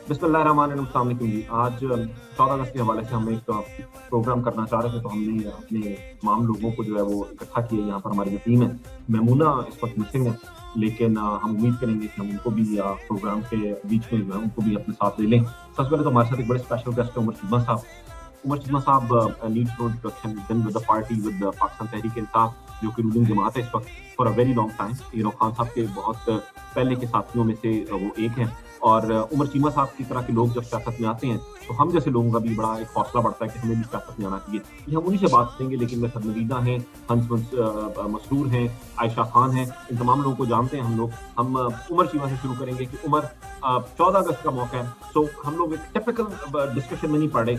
बिस्मिल्लाहिर्रहमानिर्रहीम। जी आज 14 अगस्त के हवाले से हम एक प्रोग्राम करना चाह रहे थे, तो हमने अपने तमाम लोगों को जो है वो इकट्ठा किया। यहाँ पर हमारी जो टीम है, मेमूना इस वक्त मिसिंग है, लेकिन हम उम्मीद करेंगे कि हम उनको भी प्रोग्राम के बीच में जो है उनको भी अपने साथ ले लें। सबसे पहले तो हमारे साथ एक बड़े स्पेशल गेस्ट है, उमर चीमा साहब। उमर चीमा साहब needs no introduction, been with the party with Pakistan Tehreek Insaf, जो कि रूलिंग जमात है इस वक्त, for a very long time. Khan साहब के बहुत पहले के साथियों में से वो एक हैं। और उमर चीमा साहब की तरह के लोग जब सियासत में आते हैं तो हम जैसे लोगों का भी बड़ा एक हौसला बढ़ता है कि हमें भी सियासत में आना चाहिए। ये हम उन्हीं से बात करेंगे, लेकिन वे सरनवीदा हैं, मसरूर हैं, आयशा खान हैं, इन तमाम लोगों को जानते हैं हम लोग। हम उमर चीमा से शुरू करेंगे कि उमर, 14 अगस्त का मौका है, सो हम लोग एक टिपिकल डिस्कशन में नहीं पड़े,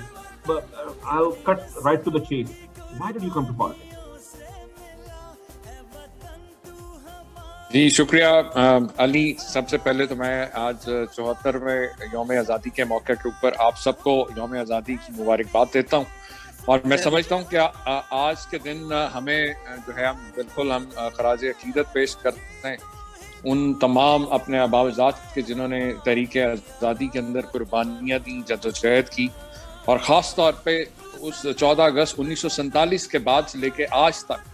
I'll cut right to the chase. Why did you come to politics? जी शुक्रिया अली। सबसे पहले तो मैं आज 74वें यौम आज़ादी के मौके के ऊपर आप सबको यौम आज़ादी की मुबारकबाद देता हूँ। और मैं समझता हूँ कि आज के दिन हमें जो है हम खराज अकीदत पेश करते हैं उन तमाम अपने आबाजात के जिन्होंने तहरीक आज़ादी के अंदर कुर्बानियाँ दी, जद्दोजहद की, और ख़ास तौर पे उस 14 अगस्त 1947 के बाद से लेके आज तक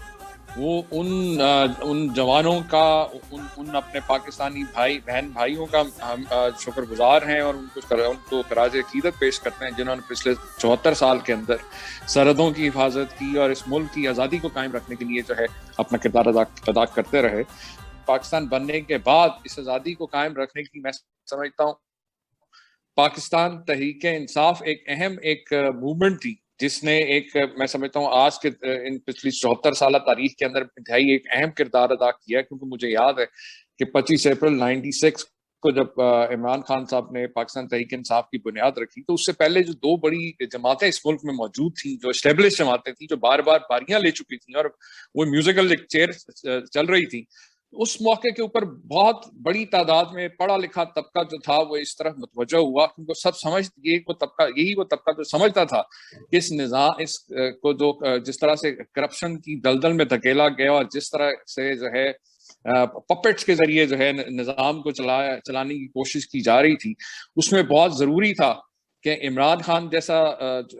वो उन जवानों का, उन अपने पाकिस्तानी भाइयों का हम शुक्रगुजार हैं और उनको खराज अकीदत पेश करते हैं, जिन्होंने पिछले 74 साल के अंदर सरहदों की हिफाजत की और इस मुल्क की आज़ादी को कायम रखने के लिए जो है अपना किरदार अदा करते रहे। पाकिस्तान बनने के बाद इस आज़ादी को कायम रखने की मैं समझता हूँ पाकिस्तान तहरीक इंसाफ एक अहम मूवमेंट थी, जिसने मैं समझता हूँ आज के इन पिछली 74 साल तारीख के अंदर इंतहाई एक अहम किरदार अदा किया। क्योंकि मुझे याद है कि 25 अप्रैल 96 को जब इमरान खान साहब ने पाकिस्तान तहरीक इंसाफ की बुनियाद रखी, तो उससे पहले जो दो बड़ी जमातें इस मुल्क में मौजूद थी, जो एस्टेब्लिश जमातें थी, जो बार बार बारियां ले चुकी थी और वो म्यूजिकल चेयर चल रही थी, उस मौके के ऊपर बहुत बड़ी तादाद में पढ़ा लिखा तबका जो था वो इस तरफ मुतवज्जह हुआ, क्योंकि सब यही वो तबका जो समझता था कि इस निजाम को जो जिस तरह से करप्शन की दलदल में धकेला गया और जिस तरह से जो है पपेट्स के जरिए जो है निजाम को चलाने की कोशिश की जा रही थी, उसमें बहुत जरूरी था कि इमरान खान जैसा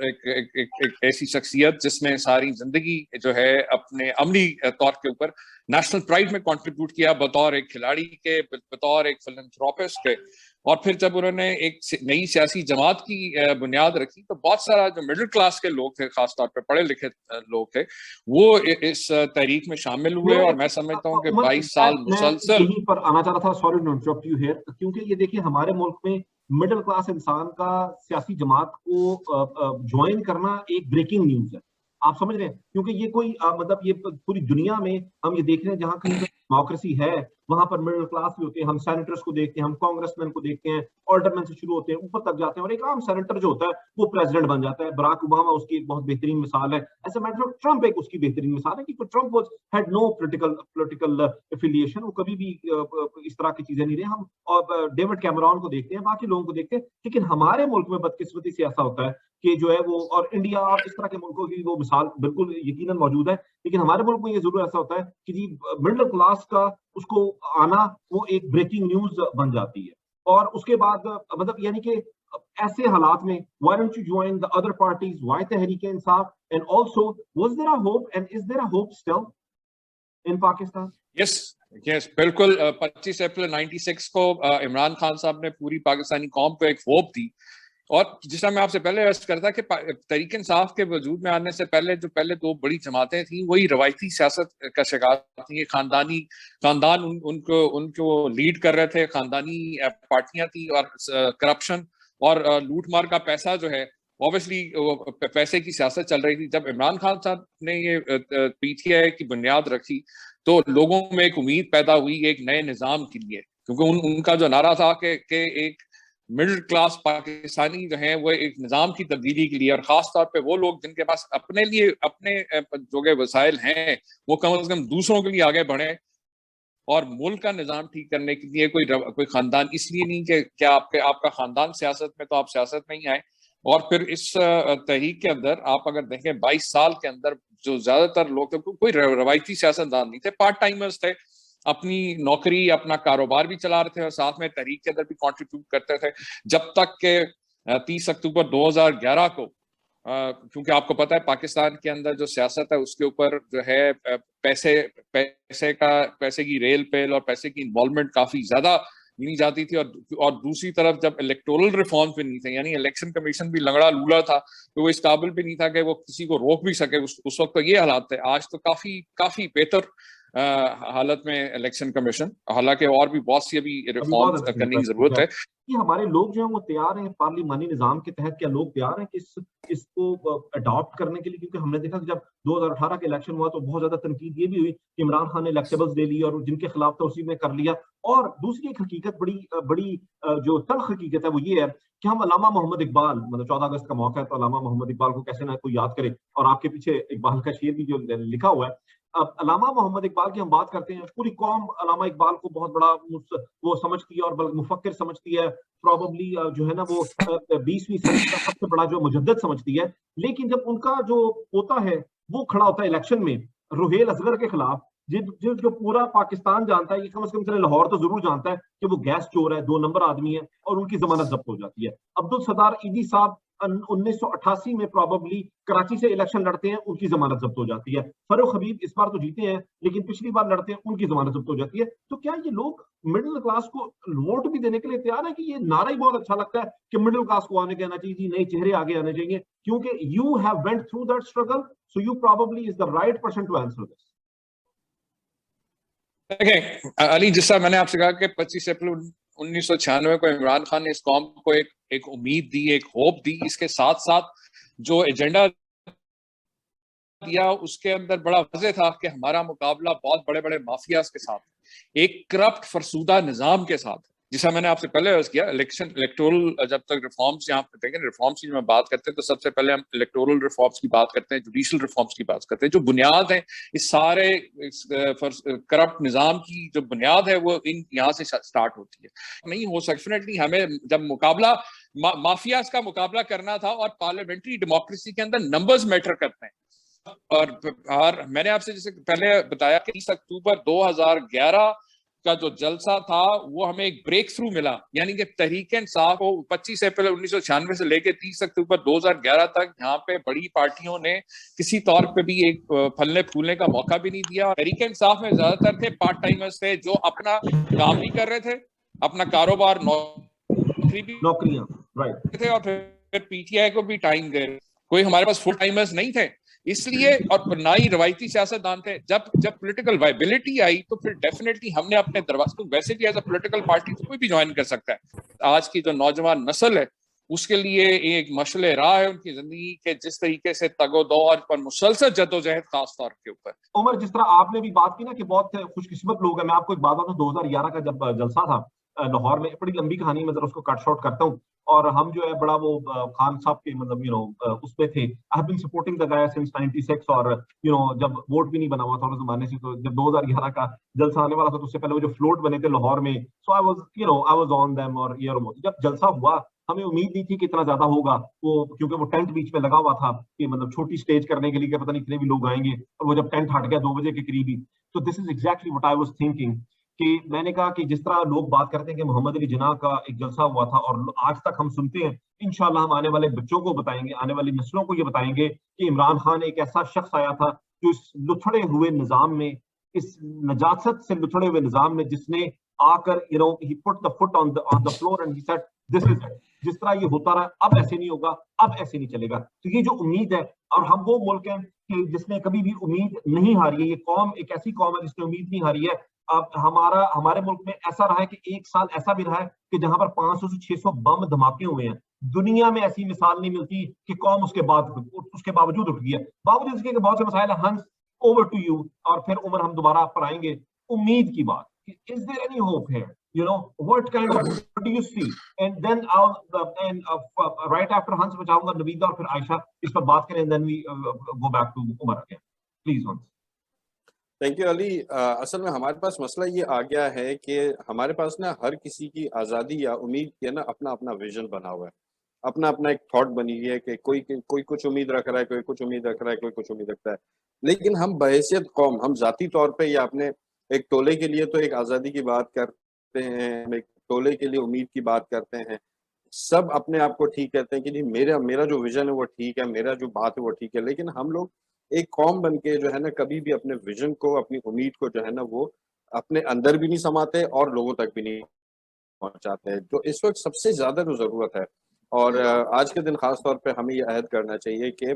एक ऐसी शख्सियत जिसने सारी जिंदगी जो है अपने अमली तौर के ऊपर नेशनल प्राइड में कंट्रीब्यूट किया, बतौर एक खिलाड़ी के, बतौर एक फिलैंथ्रोपिस्ट के, और फिर जब उन्होंने एक नई सियासी जमात की बुनियाद रखी, तो बहुत सारा जो मिडिल क्लास के लोग थे, खासतौर पे पढ़े लिखे लोग थे, वो इस तहरीक में शामिल हुए। और मैं समझता हूँ कि 22 साल मैं मुसलसल यहीं पर आना चाह रहा था, sorry to interrupt you here, क्योंकि ये देखिए हमारे मुल्क में मिडिल क्लास इंसान का सियासी जमात को ज्वाइन करना एक ब्रेकिंग न्यूज है। आप समझ रहे हैं, क्योंकि ये कोई मतलब ये पूरी दुनिया में हम ये देख रहे हैं, जहां कहीं पर डेमोक्रेसी है वहां पर मिडिल क्लास भी होते हैं। हम सेनेटर्स को देखते हैं, हम कांग्रेसमैन को देखते हैं, ऑल्डरमैन से शुरू होते हैं, ऊपर तक जाते हैं, और एक आम सेनेटर जो होता है वो प्रेसिडेंट बन जाता है। बराक ओबामा उसकी एक बहुत बेहतरीन मिसाल है। ऐसे मैटर ऑफ ट्रंप एक उसकी बेहतरीन मिसाल है, कि Trump was had no political affiliation, वो कभी भी इस तरह की चीजें नहीं रहे। हम और डेविड कैमरॉन को देखते हैं, बाकी लोगों को देखते हैं, लेकिन हमारे मुल्क में बदकिस्मती से ऐसा होता है कि जो है वो, और इंडिया और इस तरह के मुल्कों की वो मिसाल बिल्कुल यकीनन मौजूद है, लेकिन हमारे मुल्क में ये जरूर ऐसा होता है कि जी मिडिल क्लास का उसको आना वो एक ब्रेकिंग न्यूज बन जाती है। और उसके बाद मतलब यानी कि ऐसे हालात में why don't you join the other parties, why Tehreek Insaf, and also was there a hope and is there a hope still in Pakistan? Yes yes बिल्कुल। 25 अप्रैल 96 को इमरान खान साहब ने पूरी पाकिस्तानी कौम को एक होप दी। और जिस तरह मैं आपसे पहले अर्ज करता कि तहरीक इंसाफ के वजूद में आने से पहले जो पहले दो बड़ी जमातें थी, वही रवायती सियासत का शिकार थी। खानदान उनको लीड कर रहे थे, खानदानी पार्टियां थी, और करप्शन और लूट मार का पैसा जो है, ऑब्वियसली पैसे की सियासत चल रही थी। जब इमरान खान साहब ने ये पीटीआई की बुनियाद रखी, तो लोगों में एक उम्मीद पैदा हुई एक नए निजाम के लिए, क्योंकि उनका जो नारा था कि एक मिडिल क्लास पाकिस्तानी जो है वो एक निजाम की तब्दीली के लिए, और खास तौर पे वो लोग जिनके पास अपने लिए अपने जो के वसाइल हैं, वो कम से कम दूसरों के लिए आगे बढ़े और मुल्क का निजाम ठीक करने के लिए। कोई खानदान इसलिए नहीं कि क्या आपका खानदान सियासत में, तो आप सियासत में ही आए। और फिर इस तहरीक के अंदर आप अगर देखें 22 साल के अंदर जो ज्यादातर लोग थे, कोई रवायती सियासतदान नहीं थे, पार्ट टाइमर्स थे, अपनी नौकरी, अपना कारोबार भी चला रहे थे और साथ में तहरीक के अंदर भी कंट्रीब्यूट करते थे, जब तक के 30 अक्टूबर 2011 को, क्योंकि आपको पता है पाकिस्तान के अंदर जो सियासत है उसके ऊपर जो है पैसे की रेल पेल और पैसे की इन्वॉल्वमेंट काफी ज्यादा ली जाती थी, और दूसरी तरफ जब इलेक्टोरल रिफॉर्म पे नहीं थे, यानी इलेक्शन कमीशन भी लंगड़ा लूला था, तो वो इस काबिल भी नहीं था कि वो किसी को रोक भी सके। उस वक्त तो ये हालात थे। आज तो काफी काफी बेहतर हालत में इलेक्शन कमीशन, हालांकि और भी बहुत सी अभी अभी बहुत रिफॉर्म्स अच्छी करने की बात जरूरत है है। कि हमारे लोग जो हैं वो तैयार हैं पार्लिमानी निजाम के तहत, क्या लोग तैयार हैं कि इसको अडॉप्ट करने के लिए? क्योंकि हमने देखा कि जब 2018 का इलेक्शन हुआ तो बहुत ज्यादा तनकीद ये भी हुई कि इमरान खान ने इलेक्टेबल्स ले लिया और जिनके खिलाफ था उसी में कर लिया। और दूसरी एक हकीकत बड़ी जो तल्ख हकीकत है वो ये है कि हम अल्लामा मोहम्मद इकबाल, मतलब 14 अगस्त का मौका है तो अल्लामा मोहम्मद इकबाल को कैसे ना कोई याद करे, और आपके पीछे इकबाल का शेर भी जो लिखा हुआ है। अब अल्लामा मोहम्मद इकबाल की हम बात करते हैं, पूरी कौम अल्लामा इकबाल को बहुत बड़ा वो समझती है और बल्कि मुफक्किर समझती है, प्रॉबली जो है ना वो 20वीं सदी का सबसे बड़ा जो मुजद्दिद समझती है। लेकिन जब उनका जो पोता है वो खड़ा होता है इलेक्शन में रुहेल असगर के खिलाफ, जो पूरा पाकिस्तान जानता है, ये कम से कम चले लाहौर तो जरूर जानता है कि वो गैस चोर है, 2 नंबर आदमी है, और उनकी जमानत जब्त हो जाती है। अब्दुल सत्तार ईदी साहब 1988 में प्रॉबली कराची से इलेक्शन लड़ते हैं, उनकी जमानत जब्त हो जाती है। फरूख हबीब इस बार तो जीते हैं लेकिन पिछली बार लड़ते हैं, उनकी जमानत जब्त हो जाती है। तो क्या ये लोग मिडिल क्लास को वोट भी देने के लिए तैयार है? कि ये नारा ही बहुत अच्छा लगता है कि मिडिल क्लास को आने के आना चाहिए, नए चेहरे आगे आने चाहिए, क्योंकि you have went through that struggle, so you probably is the right person to answer this. देखें अली, जिस मैंने आपसे कहा कि 25 अप्रैल 1996 को इमरान खान ने इस कौम को एक उम्मीद दी, एक होप दी, इसके साथ साथ जो एजेंडा दिया उसके अंदर बड़ा वजह था कि हमारा मुकाबला बहुत बड़े बड़े माफियाज के साथ, एक करप्ट फरसूदा निजाम के साथ, जिसका मैंने आपसे पहले अर्ज किया। इलेक्टोरल जब तक रिफॉर्म्स यहाँ पे देखें, रिफॉर्म्स की मैं बात करते हैं तो सबसे पहले हम इलेक्टोरल रिफॉर्म्स की बात करते हैं, जुडिशल रिफॉर्म्स की बात करते हैं। जो बुनियाद है इस सारे करप्ट निजाम की, जो बुनियाद है वो इन यहाँ से स्टार्ट होती है। नहीं हो सकता, डेफिनेटली हमें जब मुकाबला माफियाज का मुकाबला करना था, और पार्लियामेंट्री डेमोक्रेसी के अंदर नंबर्स मैटर करते हैं। और मैंने आपसे जैसे पहले बताया कि 30 अक्टूबर 2011 का जो जलसा था वो हमें एक ब्रेक थ्रू मिला, यानी कि तहरीक इंसाफ को 25 अप्रैल 1996 से लेकर 30 अक्टूबर 2011 तक यहाँ पे बड़ी पार्टियों ने किसी तौर पे भी एक फलने फूलने का मौका भी नहीं दिया। तहरीक इंसाफ में ज्यादातर थे पार्ट टाइमर्स, थे जो अपना काम भी कर रहे थे, अपना कारोबार, नौकरी भी नौकरियां, राइट थे, और फिर पीटीआई को भी टाइम दे रहे। कोई हमारे पास फुल टाइमर्स नहीं थे, इसलिए, और ना ही रवायती सियासतदान थे। जब पॉलिटिकल वायबिलिटी आई तो फिर डेफिनेटली हमने अपने दरवाजे, तो वैसे भी एज अ पॉलिटिकल पार्टी तो कोई भी ज्वाइन कर सकता है। आज की जो नौजवान नस्ल है उसके लिए एक मशले राह है उनकी जिंदगी के, जिस तरीके से तगोदौर पर मुसलसल जद्दोजहद खास तौर के ऊपर। उमर, जिस तरह आपने भी बात की ना कि बहुत खुशकिस्मत लोग हैं, मैं आपको एक बात बताऊं, 2011 का जब जलसा था लाहौर में, बड़ी लंबी कहानी में जरा उसको कट शॉर्ट करता हूँ। और हम जो है बड़ा वो खान साहब के मतलब उसमें थे। I have been supporting the guy since 96, और जब वोट भी नहीं बना हुआ था उस जमाने से, तो जब 2011 का जलसा आने वाला था तो उससे पहले वो जो फ्लोट बने थे लाहौर में, सो आई वाज ऑन देम। और जब जलसा हुआ हमें उम्मीद नहीं थी कि इतना ज्यादा होगा, वो क्योंकि वो टेंट बीच में लगा हुआ था कि मतलब छोटी स्टेज करने के लिए कि पता नहीं इतने भी लोग आएंगे, और वो जब टेंट हट गया 2 बजे के करीब ही, तो this is exactly what I was thinking. कि मैंने कहा कि जिस तरह लोग बात करते हैं कि मोहम्मद अली जिन्ना का एक जलसा हुआ था, और आज तक हम सुनते हैं, इंशाल्लाह हम आने वाले बच्चों को बताएंगे, आने वाली नस्लों को ये बताएंगे कि इमरान खान एक ऐसा शख्स आया था जो इस लुथड़े हुए निजाम में, इस नजाकत से लुथड़े हुए निजाम में, जिसने आकर he put the foot on the floor and he said this is it. जिस तरह ये होता रहा, अब ऐसे नहीं होगा, अब ऐसे नहीं चलेगा। तो ये जो उम्मीद है, और हम वो मुल्क हैं कि जिसने कभी भी उम्मीद नहीं हारी है, ये कौम एक ऐसी कौम है जिसने उम्मीद नहीं हारी है। अब हमारे मुल्क में ऐसा रहा है कि एक साल ऐसा भी रहा है कि जहां पर 500 से 600 बम धमाके हुए हैं। दुनिया में ऐसी मिसाल नहीं मिलती कि कौम उसके बावजूद उठ गई है। बावजूद इसके बहुत से मसाइल। हंस, ओवर टू यू, और फिर उमर हम दोबारा आप पर आएंगे। उम्मीद की बात, is there any hope here? What kind of what do you see? And then right after Hans मैं चाहूंगा नवीदा और फिर आयशा इस पर बात करें, then we go back to Umar again. Please, Hans. Thank you Ali. असल में हमारे पास मसला ये आ गया है कि हमारे पास ना हर किसी की आज़ादी या उम्मीद के ना अपना अपना विजन बना हुआ है, अपना अपना एक थॉट बनी हुई है कि कोई कुछ उम्मीद रख रहा है, कोई कुछ उम्मीद रख रहा है, कोई कुछ उम्मीद रखता है। लेकिन हम बहैसियत कौम, हम जाती तौर पे या अपने एक टोले के लिए तो एक आज़ादी की बात करते हैं, हम एक टोले के लिए उम्मीद की बात करते हैं, सब अपने आप को ठीक कहते हैं कि नहीं मेरा मेरा जो विजन है वो ठीक है, मेरा जो बात है वो ठीक है, लेकिन हम लोग एक कौम बन के जो है ना कभी भी अपने विजन को, अपनी उम्मीद को जो है ना वो अपने अंदर भी नहीं समाते और लोगों तक भी नहीं पहुंचाते हैं। तो इस वक्त सबसे ज्यादा जो जरूरत है, और आज के दिन खास तौर पे हमें ये अहद करना चाहिए कि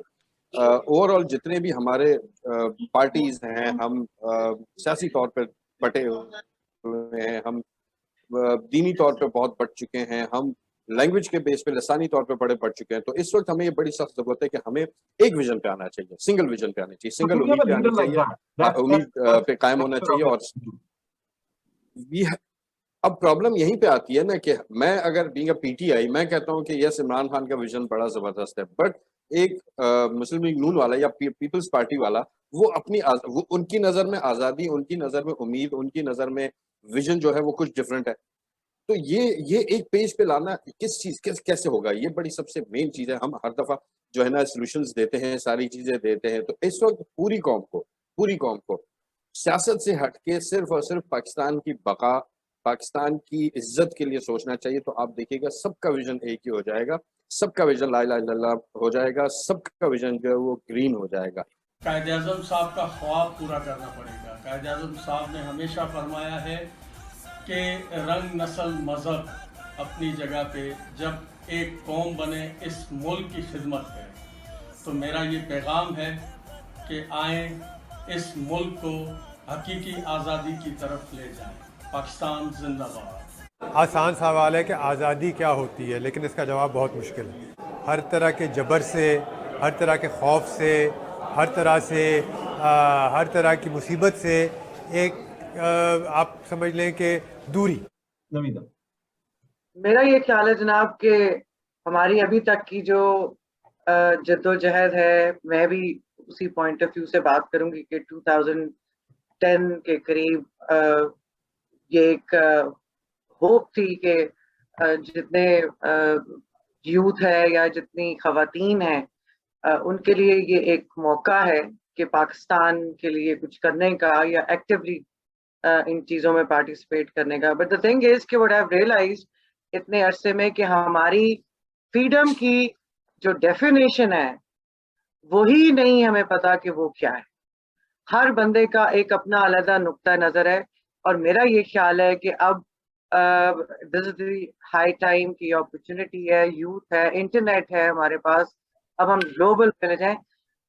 ओवरऑल जितने भी हमारे पार्टीज हैं, हम सियासी तौर पे बटे हुए हैं, हम दीनी तौर पे बहुत बढ़ चुके हैं, हम लैंग्वेज के बेस पे लसानी तौर पे बड़े बढ़ चुके हैं। तो इस वक्त हमें ये बड़ी सख्त जरूरत है कि हमें एक विजन पे आना चाहिए, सिंगल विजन पे आना चाहिए, सिंगल उम्मीद पे आना चाहिए, उम्मीद पे कायम होना चाहिए। और अब प्रॉब्लम यहीं पे आती है ना कि मैं अगर बीइंग अ पीटीआई मैं कहता हूँ कि यस इमरान खान का विजन बड़ा जबरदस्त है, बट एक मुस्लिम लीग नून वाला या पीपल्स पार्टी वाला वो अपनी वो उनकी नजर में आजादी, उनकी नजर में उम्मीद, उनकी नजर में विजन जो है वो कुछ डिफरेंट है। तो ये एक पेज पे लाना किस चीज कैसे होगा, ये बड़ी सबसे मेन चीज है। हम हर दफा जो है ना सॉल्यूशंस देते हैं, सारी चीजें देते हैं, तो इस वक्त पूरी कौम को सियासत से हटके सिर्फ और सिर्फ पाकिस्तान की बका, पाकिस्तान की इज्जत के लिए सोचना चाहिए। तो आप देखिएगा सबका विजन एक ही हो जाएगा, सबका विजन ला इलाहा इल्लल्लाह हो जाएगा, सबका विजन जो है वो ग्रीन हो जाएगा। कायद-ए-आज़म साहब का ख्वाब पूरा करना पड़ेगा। कायद-ए-आज़म साहब ने हमेशा फरमाया है कि रंग, नस्ल, मज़हब अपनी जगह पे, जब एक कौम बने इस मुल्क की खिदमत है। तो मेरा ये पैगाम है कि आएँ इस मुल्क को हकीकी आज़ादी की तरफ ले जाएं। पाकिस्तान जिंदाबाद। आसान सवाल है कि आज़ादी क्या होती है, लेकिन इसका जवाब बहुत मुश्किल है। हर तरह के जबर से, हर तरह के खौफ से, हर तरह की मुसीबत से एक आप समझ लें कि दूरी। नवीदा, मेरा ये ख्याल है जनाब कि हमारी अभी तक की जो जद्दोजहद है, मैं भी उसी पॉइंट ऑफ व्यू से बात करूंगी कि 2010 के करीब ये एक होप थी कि जितने यूथ है या जितनी खवातीन हैं उनके लिए ये एक मौका है कि पाकिस्तान के लिए कुछ करने का या एक्टिवली इन चीज़ों में पार्टिसिपेट करने का। बट द थिंग इज कि व्हाट आई हैव रियलाइज्ड इतने अरसे में कि हमारी फ्रीडम की जो डेफिनेशन है वही नहीं हमें पता कि वो क्या है। हर बंदे का एक अपना अलग नुक्ता नज़र है, और मेरा ये ख्याल है कि अब this is the high time की अपॉर्चुनिटी है, यूथ है, इंटरनेट है हमारे पास, अब हम ग्लोबल विलेज हैं।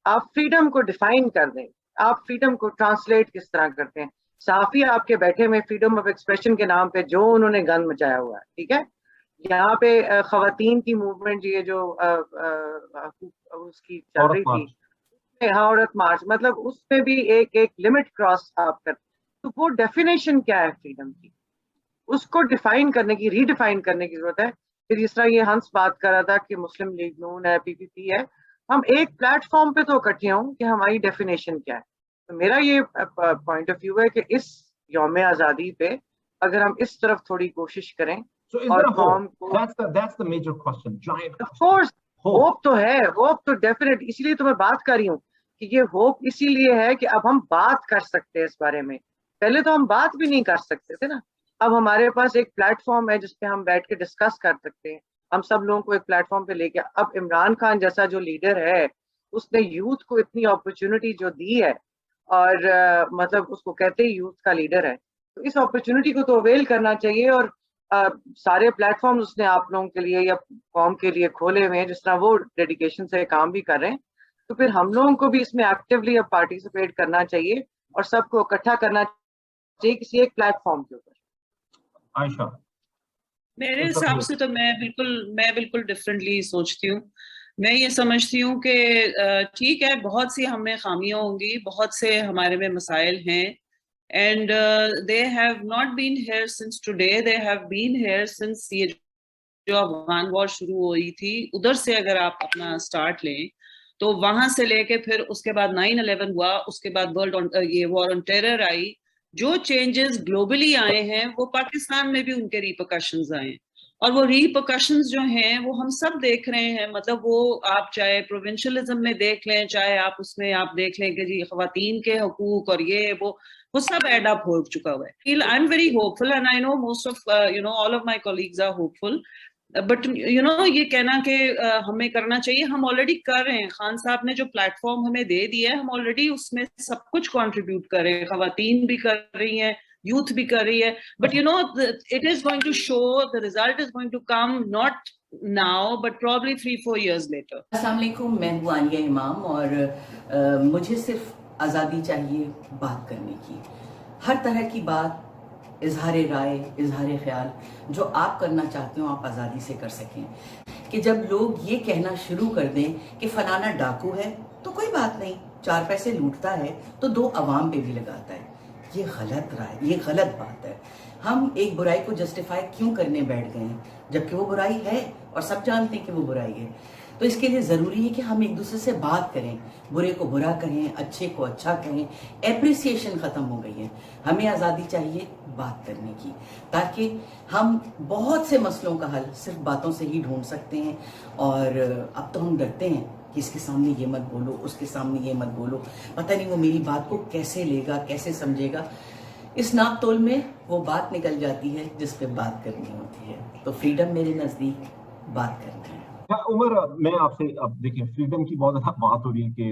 आप फ्रीडम को डिफाइन कर दें, आप फ्रीडम को ट्रांसलेट किस तरह करते हैं। साफी आपके बैठे में फ्रीडम ऑफ एक्सप्रेशन के नाम पे जो उन्होंने गन मचाया हुआ है, ठीक है, यहाँ पे खवातीन की मूवमेंट ये जो उसकी चल रही थी, हाँ, औरत मार्च, मतलब उसमें भी एक लिमिट क्रॉस आप कर, तो वो डेफिनेशन क्या है फ्रीडम की, उसको डिफाइन करने की, रीडिफाइन करने की जरूरत है। फिर जिस तरह ये हंस बात कर रहा था कि मुस्लिम लीग नून है, पीपीपी है, हम एक प्लेटफॉर्म पे तो इकट्ठे हों कि हमारी डेफिनेशन क्या है। तो मेरा ये पॉइंट ऑफ व्यू है कि इस यौम आज़ादी पे अगर हम इस तरफ थोड़ी कोशिश करें और कौम को, that's the major question, giant question. Of course, hope तो है, होप तो डेफिनेट, इसीलिए तो मैं बात कर रही हूँ कि ये होप इसीलिए है कि अब हम बात कर सकते हैं इस बारे में। पहले तो हम बात भी नहीं कर सकते थे ना, अब हमारे पास एक प्लेटफॉर्म है जिसपे हम बैठ के डिस्कस कर सकते हैं। हम सब लोगों को एक प्लेटफॉर्म पे लेके, अब इमरान खान जैसा जो लीडर है उसने यूथ को इतनी अपॉर्चुनिटी जो दी है, और मतलब उसको कहते ही यूथ का लीडर है, तो इस अपॉर्चुनिटी को तो अवेल करना चाहिए। और सारे प्लेटफॉर्म उसने आप लोगों के लिए या कौम के लिए खोले हुए हैं, जिस तरह वो डेडिकेशन से काम भी कर रहे हैं, तो फिर हम लोगों को भी इसमें एक्टिवली अब पार्टिसिपेट करना चाहिए और सबको इकट्ठा करना चाहिए किसी एक प्लेटफॉर्म के ऊपर। आयशा, मेरे हिसाब से तो मैं बिल्कुल डिफरेंटली सोचती हूँ। मैं ये समझती हूँ कि ठीक है, बहुत सी हमें खामियां होंगी, बहुत से हमारे में मसाइल हैं, and they have not been here since today, they have been here since ये जो अफगान वॉर शुरू हुई थी, उधर से अगर आप अपना स्टार्ट लें तो वहां से लेके फिर उसके बाद 9/11 हुआ, उसके बाद वर्ल्ड ये वॉर ऑन टेरर आई, जो चेंजेस ग्लोबली आए हैं वो पाकिस्तान में भी उनके रिपरकशंस आए। और वो रिपरकशंस जो हैं वो हम सब देख रहे हैं। मतलब वो आप चाहे प्रोविंशियलिज्म में देख लें, चाहे आप उसमें आप देख लें कि जी ख़वातीन के हकूक और ये वो सब एड अप हो चुका हुआ है। I am very hopeful and I know most of all of my colleagues are hopeful, but ये कहना कि हमें करना चाहिए, हम ऑलरेडी कर रहे हैं। खान साहब ने जो प्लेटफॉर्म हमें दे दिया है, हम ऑलरेडी उसमें सब कुछ कंट्रीब्यूट कर रहे हैं। ख़वातीन भी कर रही हैं, यूथ भी कर रही है, but it is going to show, the result is going to come not now but probably 3-4 years later. अस्सलाम वालेकुम, मैं हूँ आनिया इमाम और मुझे सिर्फ आज़ादी चाहिए बात करने की। हर तरह की बात, इजहार राय, इजहार ख्याल जो आप करना चाहते हो आप आज़ादी से कर सकें। कि जब लोग ये कहना शुरू कर दें कि फलाना डाकू है तो कोई बात नहीं, 4 पैसे लूटता है तो 2 अवाम पे भी लगाता है, ये गलत राय, ये गलत बात है। हम एक बुराई को जस्टिफाई क्यों करने बैठ गए हैं जबकि वो बुराई है और सब जानते हैं कि वो बुराई है। तो इसके लिए ज़रूरी है कि हम एक दूसरे से बात करें, बुरे को बुरा कहें, अच्छे को अच्छा कहें। एप्रिसिएशन ख़त्म हो गई है। हमें आज़ादी चाहिए बात करने की, ताकि हम बहुत से मसलों का हल सिर्फ बातों से ही ढूंढ सकते हैं। और अब तो हम डरते हैं कि इसके सामने ये मत बोलो, उसके सामने ये मत बोलो, पता नहीं वो मेरी बात को कैसे लेगा, कैसे समझेगा। इस नाप तोल में वो बात निकल जाती है जिस पे बात करनी होती है। तो फ्रीडम मेरे नज़दीक बात करना है। उमर, मैं आपसे, अब देखिए फ्रीडम की बहुत ज्यादा बात हो रही है कि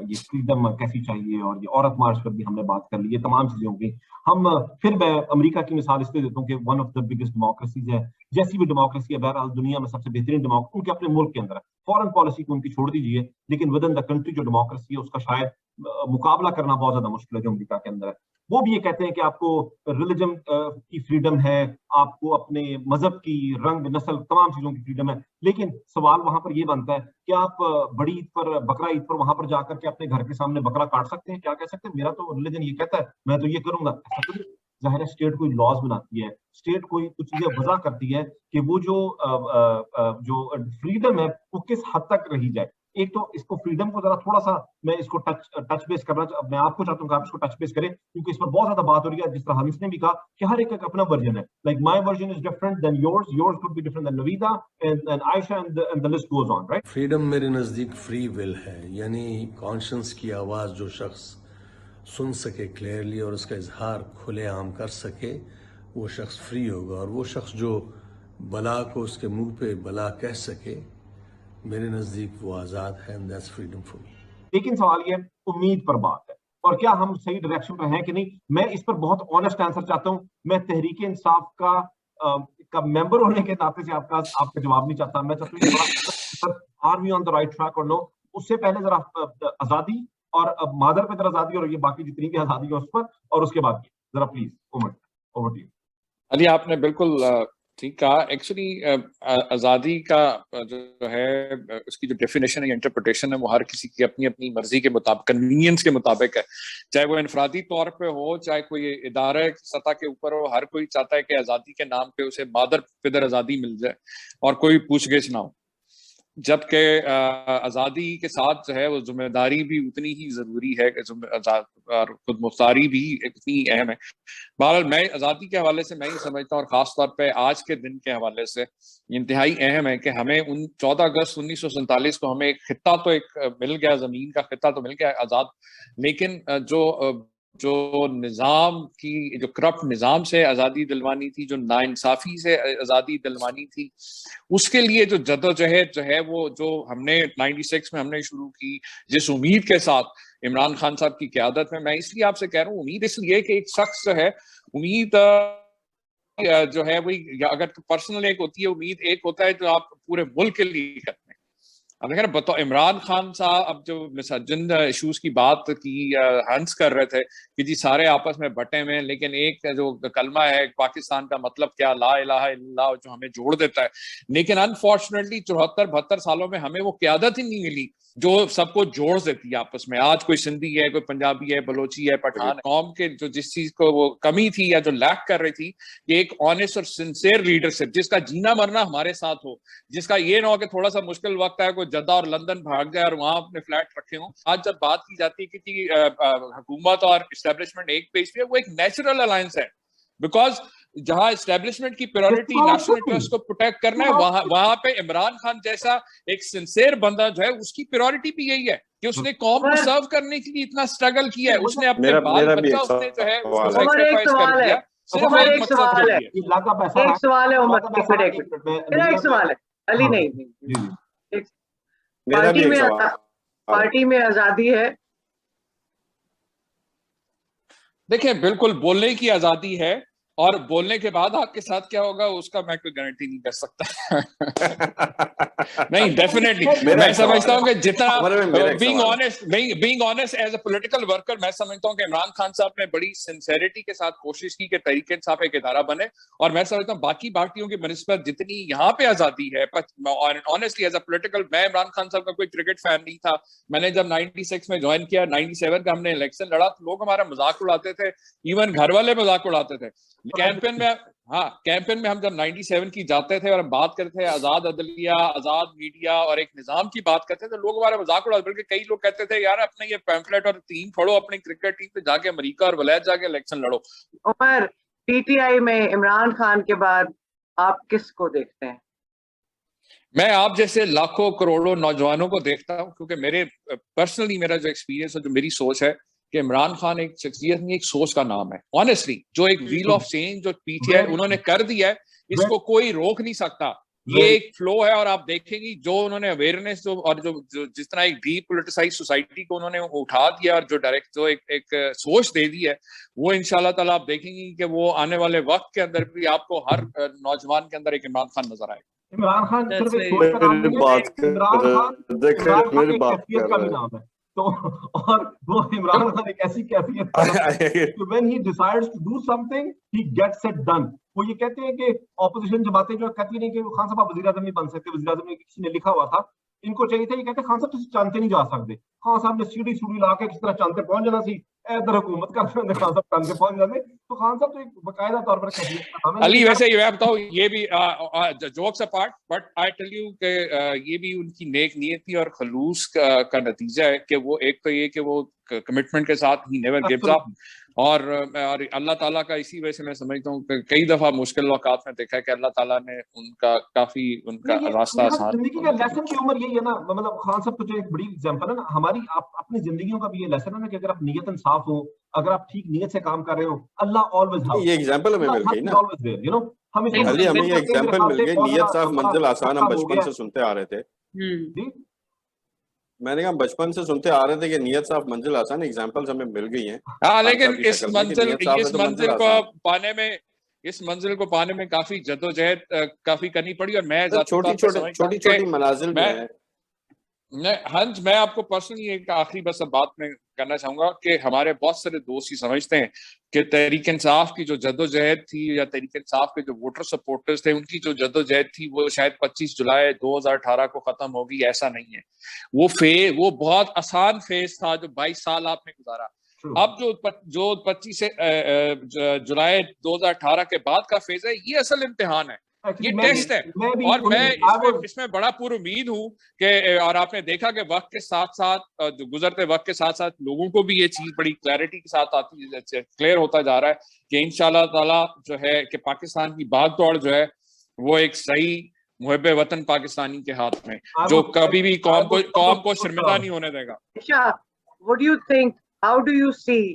ये फ्रीडम कैसी चाहिए, और ये औरत मार्च पर भी हमने बात कर ली, ये तमाम चीजें होंगी। हम फिर मैं अमेरिका की मिसाल इसलिए देता हूँ कि one of the biggest democracies है, जैसी भी डेमोक्रेसी है बहरहाल दुनिया में सबसे बेहतरीन डेमोक्रेसी उनके अपने मुल्क के अंदर है। फॉरेन पॉलिसी को उनकी छोड़ दीजिए, लेकिन विद इन द कंट्री जो डेमोक्रेसी है उसका शायद मुकाबला करना बहुत ज्यादा मुश्किल है जो अमेरिका के अंदर है। वो भी ये कहते हैं कि आपको रिलीजन की फ्रीडम है, आपको अपने मजहब की, रंग नस्ल तमाम चीजों की फ्रीडम है, लेकिन सवाल वहां पर ये बनता है कि आप बड़ी ईद पर, बकरा ईद पर वहां पर जाकर के अपने घर के सामने बकरा काट सकते हैं? क्या कह सकते हैं मेरा तो रिलीजन ये कहता है मैं तो ये करूंगा? ऐसा तो नहीं। जाहिर है स्टेट कोई लॉज बनाती है, स्टेट कोई कुछ चीजें वजह करती है कि वो जो फ्रीडम है वो किस हद तक रही जाए। एक तो इसको फ्रीडम को जरा थोड़ा सा मैं इसको टच बेस करना, मैं आपको चाहता हूँ कि आप इसको टच बेस करें, क्योंकि इस पर बहुत ज्यादा बात हो रही है। जिस तरह हनीफ ने भी कहा कि हर एक का अपना वर्जन है, like my version is different than yours, yours could be different than Naveeda and Ayesha and the list goes on, right? Freedom मेरे नजदीक फ्री विल है, यानी कॉन्शियंस की आवाज जो शख्स सुन सके क्लियरली और उसका इजहार खुलेआम कर सके वो शख्स फ्री होगा। और वो शख्स जो बला को उसके मुंह पे बला कह सके, मेरे नजदीक वो आजाद है, and that's freedom for me. लेकिन सवाल ये उम्मीद पर बात है, और क्या हम सही डायरेक्शन पर हैं कि नहीं। मैं इस पर बहुत ऑनेस्ट आंसर चाहता हूं। मैं तहरीक इंसाफ का मेंबर होने के नाते से आपका जवाब नहीं चाहता। मैं चाहता हूँ are we on the right track और नो। उससे पहले जरा आजादी और मादर पे आजादी और ये बाकी जितनी भी आजादी है उस पर, और उसके बाद जरा please Umar over to you. Ali, आपने बिल्कुल ठीक कहा। एक्चुअली आज़ादी का जो है उसकी जो डेफिनेशन है, इंटरप्रिटेशन है, वो हर किसी की अपनी अपनी मर्जी के मुताबिक, कन्वीनियंस के मुताबिक है। चाहे वो इनफरादी तौर पे हो, चाहे कोई इदारे सतह के ऊपर हो, हर कोई चाहता है कि आज़ादी के नाम पे उसे मादर पिदर आज़ादी मिल जाए और कोई पूछगिछ ना हो। जबकि आज़ादी के साथ जो है वो जिम्मेदारी भी उतनी ही जरूरी है, और खुद मुख्तारी भी इतनी अहम है। बहरहाल मैं आज़ादी के हवाले से मैं ही समझता हूँ, और ख़ास तौर पे आज के दिन के हवाले से इंतहाई अहम है कि हमें 14 अगस्त 1947 को हमें एक खिता तो एक मिल गया, ज़मीन का खिता तो मिल गया आज़ाद, लेकिन जो निज़ाम की, जो करप्ट निज़ाम से आज़ादी दिलवानी थी, जो नाइंसाफ़ी से आज़ादी दिलवानी थी, उसके लिए जो जदोजहद जो है वो जो हमने 96 में हमने शुरू की, जिस उम्मीद के साथ इमरान खान साहब की क़यादत में, मैं इसलिए आपसे कह रहा हूँ उम्मीद इसलिए कि एक शख्स जो है, उम्मीद जो है वही, अगर पर्सनल एक होती है उम्मीद, एक होता है जो आप पूरे मुल्क के लिए करते हैं। अब देखिए बताओ, इमरान खान साहब अब जो मिसजन इशूज की बात की हंस कर रहे थे कि जी सारे आपस में बटे हुए हैं, लेकिन एक जो कलमा है पाकिस्तान का मतलब क्या, ला इलाहा इल्लल्लाह, जो हमें जोड़ देता है। लेकिन अनफॉर्चुनेटली 74-72 सालों में हमें वो क़यादत ही नहीं मिली जो सबको जोड़ देती है आपस में। आज कोई सिंधी है, कोई पंजाबी है, बलोची है, पठान, कौम के जो जिस चीज को वो कमी थी या जो लैक कर रही थी, कि एक ऑनेस्ट और सिंसियर लीडरशिप जिसका जीना मरना हमारे साथ हो, जिसका ये ना हो कि थोड़ा सा मुश्किल वक्त है कोई जद्दा और लंदन भाग जाए और वहां अपने फ्लैट रखे हों। आज जब बात की जाती है कि हुकूमत और एस्टेब्लिशमेंट एक पेज पे, वो एक नेचुरल अलायंस है, बिकॉज जहां एस्टेब्लिशमेंट की प्रायोरिटी नेशनल इंटरेस्ट को प्रोटेक्ट करना है, वहां पे इमरान खान जैसा एक सिंसियर बंदा जो है उसकी प्रायोरिटी भी यही है कि उसने कौम को सर्व करने के लिए इतना स्ट्रगल किया है, उसने अपने बाल बच्चा उसने जो है उसको सैक्रिफाइस कर दिया। सिर्फ एक मकसद के लिए। एक सवाल है उमर, मेरा एक सवाल है अली, नहीं पार्टी में आजादी है। देखिए बिल्कुल बोलने की आजादी है, और बोलने के बाद आपके साथ क्या होगा उसका मैं कोई गारंटी नहीं कर सकता। नहीं, डेफिनेटली मैं समझता हूँ कि जितना being honest as a political worker, मैं समझता हूँ कि इमरान खान साहब ने बड़ी सिंसेरिटी के साथ कोशिश की कि तहरीक इंसाफ एक इदारा बने, और मैं समझता हूँ बाकी पार्टियों की बनिस्बत जितनी यहाँ पे आजादी है, ऑनेस्टली एज अ पॉलिटिकल, मैं इमरान खान साहब का कोई क्रिकेट फैन नहीं था। मैंने जब 96 में ज्वाइन किया, 97 का हमने इलेक्शन लड़ा, तो लोग हमारा मजाक उड़ाते थे, इवन घर वाले मजाक उड़ाते थे। कैंपेन में हम जब 97 की जाते थे और हम बात करते थे आजाद अदलिया, आजाद मीडिया और एक निजाम की बात करते थे, लोग हमारे मजाक उड़ाते, बल्कि कई लोग कहते थे यार अपने ये पैम्फलेट और टीम फोड़ो, अपनी क्रिकेट टीम पे जाके अमेरिका और वलायत जाके इलेक्शन लड़ो। उमर, पीटीआई में इमरान खान के बाद आप किसको देखते हैं? मैं आप जैसे लाखों करोड़ों नौजवानों को देखता हूँ, क्योंकि मेरे पर्सनली मेरा जो एक्सपीरियंस है, जो मेरी सोच है कि इमरान खान एक शख्सियत नहीं, एक सोच का नाम है। ऑनेस्टली जो एक व्हील ऑफ चेंज जो पीटीआई उन्होंने कर दिया है, इसको कोई रोक नहीं सकता। ये एक फ्लो है, और आप देखेंगे जो उन्होंने अवेयरनेस और जो जिस तरह एक डीपोलिटिसाइज सोसाइटी को उन्होंने उठा दिया और जो डायरेक्ट जो एक सोच दे दी है, वो इंशाल्लाह ताला आप देखेंगे कि वो आने वाले वक्त के अंदर भी आपको हर नौजवान के अंदर एक इमरान खान नजर आएगा। इमरान खान सिर्फ एक सोच का नाम नहीं है, इमरान खान एक कैफियत का भी नाम है। तो और वो इमरान खान एक ऐसी कैफियत कि when he decides to do something he gets it done. वो ये कहते हैं कि ऑपोजिशन जमातें जो कहती नहीं कि खान साहब वजीर आजम नहीं बन सकते, वजीर आजम में किसी ने लिखा हुआ था, इनको चाहिए था, ये कहते खान साहब तुम चांदते नहीं जा सकते, खान साहब ने सीढ़ी सूढ़ी ला के किस तरह चांदते पहुंच जाना सी, इधर हुकूमत कर खान साहब चांदते पहुंच जाते। तो खान साहब तो एक बकायदा तौर पर अली, वैसे ये बताओ, ये भी jokes apart, but I tell you कि ये भी उनकी नेक नीयत थी और खलूस का नतीजा है कि वो एक तो ये कि वो कमिटमेंट के साथ ही नेवर गिव्स अप, और अल्लाह ताला का इसी वजह से मैं समझता हूँ कि कई दफा मुश्किल औकात में देखा है कि अल्लाह ताला ने उनका काफी उनका रास्ता आसान। जिंदगी का लेसन की उम्र यही है ना, मतलब खान साहब तो जो एक बड़ी एग्जांपल है ना हमारी, अपनी जिंदगियों का भी ये लेसन है ना कि अगर आप नीयत इंसाफ हो, अगर आप ठीक नीयत से काम कर रहे हो, अल्लाह ऑलवेज हेल्प। ये एग्जांपल हमें मिल गई ना, ऑलवेज देयर, यू नो, हमें ये एग्जांपल मिल गई। नीयत साफ मंजिल आसान, हम बचपन से सुनते आ रहे थे। जी, मैंने कहा बचपन से सुनते आ रहे थे कि नीयत साफ मंजिल आसान, एग्जांपल्स हमें मिल गई हैं। हाँ, लेकिन इस मंजिल को पाने में काफी जद्दोजहद काफी करनी पड़ी, और मैं छोटी मनाजिल में हंस, मैं आपको पर्सनली एक आखिरी बस बात में करना चाहूंगा कि हमारे बहुत सारे दोस्त ही समझते हैं कि तहरीक इंसाफ की जो जद्दोजहद थी, या तहरीक इंसाफ के जो वोटर सपोर्टर्स थे, उनकी जो जद्दोजहद थी वो शायद 25 जुलाई 2018 को खत्म होगी। ऐसा नहीं है। वो बहुत आसान फेज था जो 22 साल आपने गुजारा। अब जो 25 जुलाई 2018 के बाद का फेज है, ये असल इम्तिहान है, ये टेस्ट है। और मैं इसमें बड़ा पूरी उम्मीद हूँ कि, और आपने देखा कि वक्त के साथ साथ, जो गुजरते वक्त के साथ साथ लोगों को भी ये चीज बड़ी क्लैरिटी के साथ आती है, क्लियर होता जा रहा है कि इंशाल्लाह ताला जो है कि पाकिस्तान की भाग दौड़ जो है वो एक सही मुहब्बे वतन पाकिस्तानी के हाथ में, जो कभी भी कौम को शर्मिंदा नहीं होने देगा। What do you think? How do you see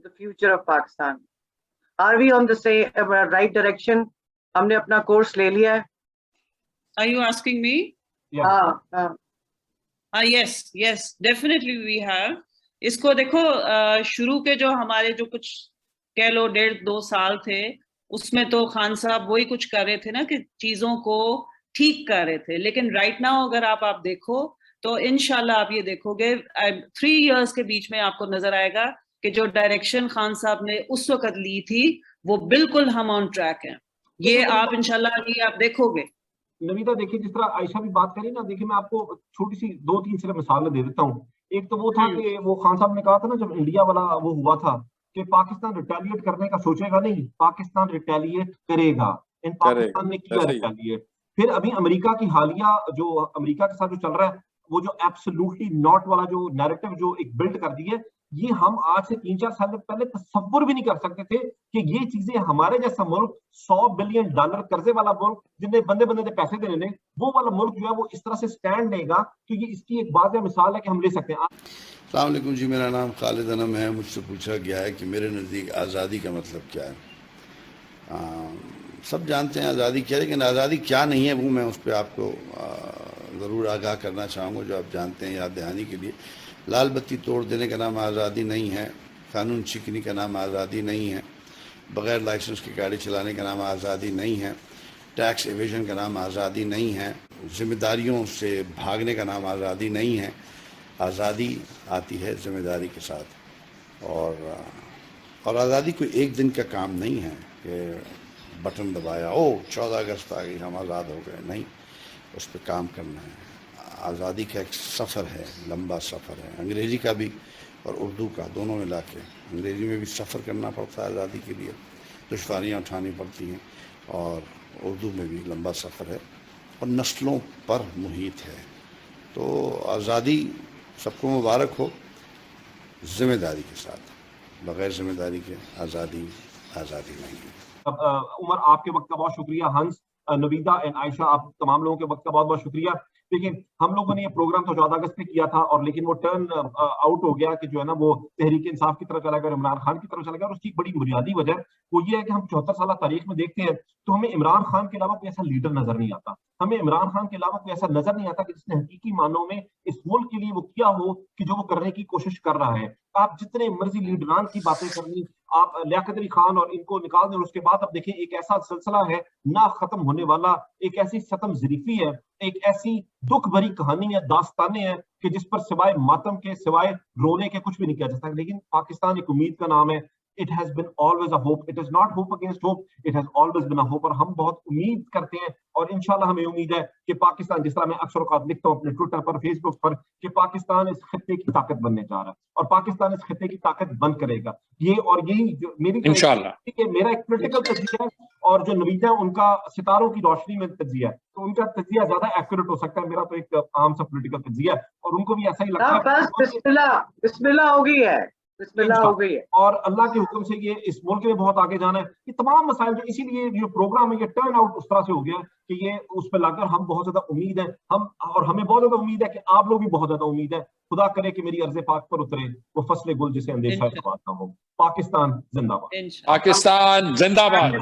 the future of Pakistan? Are we on the right direction? हमने अपना कोर्स ले लिया है? Are you asking me? Yes, definitely we have. इसको देखो, शुरू के जो हमारे जो कुछ कह लो 1.5-2 साल थे, उसमें तो खान साहब वही कुछ कर रहे थे ना कि चीजों को ठीक कर रहे थे। लेकिन राइट नाउ अगर आप देखो तो इंशाल्लाह आप ये देखोगे 3 इयर्स के बीच में आपको नजर आएगा कि जो डायरेक्शन खान साहब ने उस वक्त ली थी वो बिल्कुल हम ऑन ट्रैक हैं। ये आप इंशाल्लाह ये आप देखोगे। नवीदा, देखिए जिस तरह आयशा भी बात करी ना, देखिए मैं आपको छोटी सी 2-3 सिर्फ मिसालें दे देता हूँ। एक तो वो था कि वो खान साहब ने कहा था ना, जब इंडिया वाला वो हुआ था, कि पाकिस्तान रिटेलिएट करने का सोचेगा नहीं, पाकिस्तान रिटेलिएट करेगा। इन पाकिस्तान ने किया रिटेलिएट। फिर अभी अमेरिका की हालिया जो अमेरिका के साथ जो चल रहा है, वो जो एब्सोल्युटली नॉट वाला जो नैरेटिव जो एक बिल्ड कर दी है, ये हम आज से 3-4 साल पहले तस्वुर भी नहीं कर सकते थे कि ये चीजें हमारे जैसा मुल्क, $100 बिलियन कर्जे वाला मुल्क, जिन्हें बंदे बंदे से पैसे देने, वो वाला मुल्क जो है वो इस तरह से स्टैंड लेगा। तो ये इसकी एक बात मिसाल है कि हम ले सकते हैं। अस्सलाम वालेकुम जी, मेरा नाम खालिद अनम है। मुझसे पूछा गया है कि मेरे नज़दीक आज़ादी का मतलब क्या है। सब जानते हैं आज़ादी क्या है, लेकिन आज़ादी क्या नहीं है वो मैं उस पर आपको ज़रूर आगाह करना चाहूँगा। जो आप जानते हैं याद दहानी के लिए, लाल बत्ती तोड़ देने का नाम आज़ादी नहीं है, कानून शिकनी का नाम आज़ादी नहीं है, बग़ैर लाइसेंस की गाड़ी चलाने का नाम आज़ादी नहीं है, टैक्स एवेजन का नाम आज़ादी नहीं है, ज़िम्मेदारियों से भागने का नाम आज़ादी नहीं है। आज़ादी आती है ज़िम्मेदारी के साथ। और आज़ादी कोई एक दिन का काम नहीं है कि बटन दबाया, ओ 14 अगस्त आ गई, हम आज़ाद हो गए। नहीं, उस पर काम करना है। आज़ादी का एक सफ़र है, लंबा सफ़र है, अंग्रेज़ी का भी और उर्दू का, दोनों मिला के। अंग्रेज़ी में भी सफ़र करना पड़ता है आज़ादी के लिए, दुश्वारियाँ उठानी पड़ती हैं, और उर्दू में भी लंबा सफ़र है और नस्लों पर मुहित है। तो आज़ादी सबको मुबारक हो, ज़िम्मेदारी के साथ। बग़ैर ज़िम्मेदारी के आज़ादी नहीं है। उमर, आपके वक्त का बहुत शुक्रिया। हंस, नवीदा एंड आयशा, आप तमाम लोगों के वक्त का बहुत बहुत शुक्रिया। देखिए, हम लोगों ने ये प्रोग्राम तो 14 अगस्त पे किया था, और लेकिन वो टर्न आउट हो गया कि जो है ना वो तहरीक इंसाफ की तरफ चला गया और इमरान खान की तरफ चला गया। और उसकी एक बड़ी बुनियादी वजह वो ये है कि हम 74 साल तारीख में देखते हैं तो हमें इमरान खान के अलावा कोई ऐसा लीडर नजर नहीं आता। हमें इमरान खान के अलावा कोई ऐसा नजर नहीं आता कि जिसने हकीकी मानों में इस मुल्क के लिए वो किया हो कि जो वो करने की कोशिश कर रहा है। आप जितने मर्जी लीडरान की बातें करनी, आप लियाकत अली खान और इनको निकाल दें, और उसके बाद अब देखिए एक ऐसा सिलसिला है ना खत्म होने वाला, एक ऐसी सतम ज़रीफी है, एक ऐसी दुख भरी कहानी है, दास्तानें हैं कि जिस पर सिवाय मातम के, सिवाय रोने के कुछ भी नहीं किया जा सकता। लेकिन पाकिस्तान एक उम्मीद का नाम है। It has been always a hope. It is not hope against hope. It has always been a hope. और हम बहुत उम्मीद करते हैं, और इंशाल्लाह हमें उम्मीद है कि पाकिस्तान, जिस तरह मैं अक्सर औक़ात लिखता हूँ अपने ट्विटर पर, फेसबुक पर, कि पाकिस्तान इस खित्ते की ताकत बनने जा रहा है, और पाकिस्तान इस खित्ते की ताकत बंद करेगा। ये और यही जो मेरी इंशाल्लाह मेरा एक पॉलिटिकल तज्जिया है, और जो नवीदा उनका सितारों की रोशनी में तज्जिया है, तो उनका तज्जिया ज्यादा एक्यूरेट हो सकता है। मेरा तो एक आम सा पॉलिटिकल तज्जिया है, और उनको भी ऐसा ही लगता है। बस बिस्मिल्लाह हो गई है, बिस्मिल्लाह हो गई है, और अल्लाह के हुक्म से ये इस मुल्क में बहुत आगे जाना है। ये तमाम मसाइल जो, इसीलिए ये प्रोग्राम है, ये टर्न आउट उस तरह से हो गया कि ये उस पर लगकर हम बहुत ज्यादा उम्मीद है, हमें बहुत ज्यादा उम्मीद है कि आप लोग भी बहुत ज्यादा उम्मीद है। खुदा करे कि मेरी अर्ज़े पाक पर उतरे वो फसले गुल जिसे अंदेशा ना हो। पाकिस्तान जिंदाबाद। पाकिस्तान जिंदाबाद।